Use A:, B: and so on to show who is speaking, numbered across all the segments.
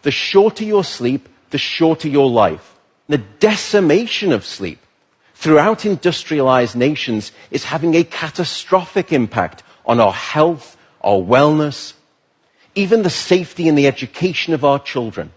A: The shorter your sleep, the shorter your life. The decimation of sleep throughout industrialized nations is having a catastrophic impact on our health, our wellness, even the safety and the education of our children.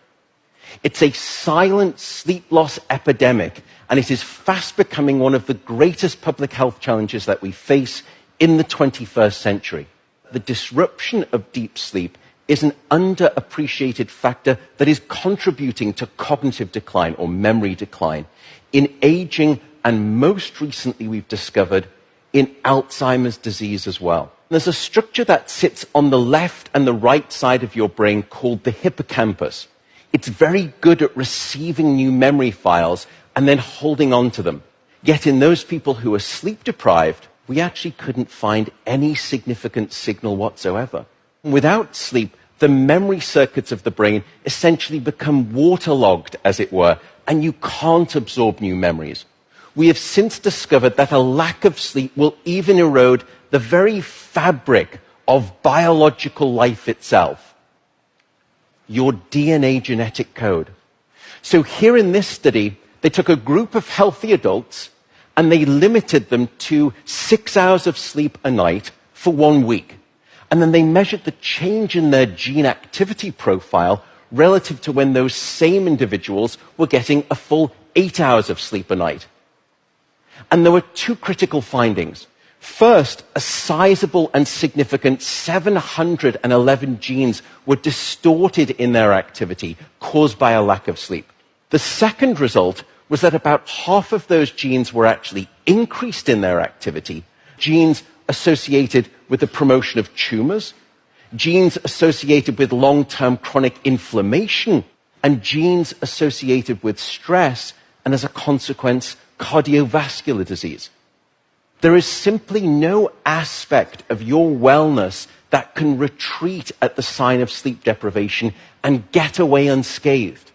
A: It's a silent sleep loss epidemic, and it is fast becoming one of the greatest public health challenges that we face in the 21st century. The disruption of deep sleep is an underappreciated factor that is contributing to cognitive decline or memory decline in aging, and most recently we've discovered in Alzheimer's disease as well. There's a structure that sits on the left and the right side of your brain called the hippocampus. It's very good at receiving new memory files and then holding on to them. Yet in those people who are sleep deprived, we actually couldn't find any significant signal whatsoever. Without sleep, the memory circuits of the brain essentially become waterlogged, as it were, and you can't absorb new memories. We have since discovered that a lack of sleep will even erode the very fabric of biological life itself, your DNA genetic code. So here in this study, they took a group of healthy adults and they limited them to 6 hours of sleep a night for 1 week. And then they measured the change in their gene activity profile relative to when those same individuals were getting a full 8 hours of sleep a night. And there were two critical findings. First, a sizable and significant 711 genes were distorted in their activity, caused by a lack of sleep. The second result was that about half of those genes were actually increased in their activity, genes associated with the promotion of tumors, genes associated with long-term chronic inflammation, and genes associated with stress, and as a consequence, cardiovascular disease. There is simply no aspect of your wellness that can retreat at the sign of sleep deprivation and get away unscathed.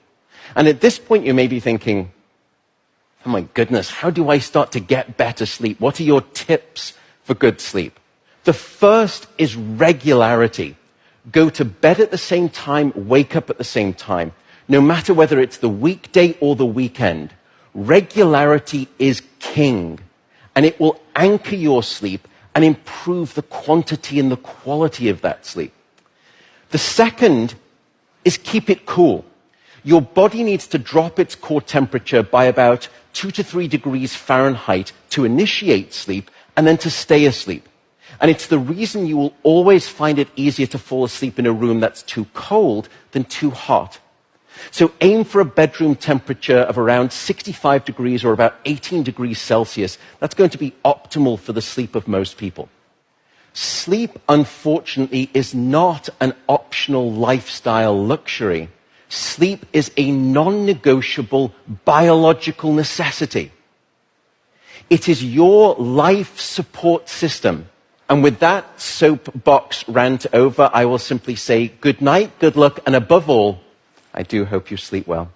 A: And at this point, you may be thinking, oh my goodness, how do I start to get better sleep? What are your tips for good sleep? The first is regularity. Go to bed at the same time, wake up at the same time. No matter whether it's the weekday or the weekend, regularity is king. And it will anchor your sleep and improve the quantity and the quality of that sleep. The second is keep it cool. Your body needs to drop its core temperature by about 2 to 3 degrees Fahrenheit to initiate sleep and then to stay asleep. And it's the reason you will always find it easier to fall asleep in a room that's too cold than too hot. So aim for a bedroom temperature of around 65 degrees or about 18 degrees Celsius. That's going to be optimal for the sleep of most people. Sleep, unfortunately, is not an optional lifestyle luxury. Sleep is a non-negotiable biological necessity. It is your life support system. And with that soapbox rant over, I will simply say good night, good luck, and above all, I do hope you sleep well.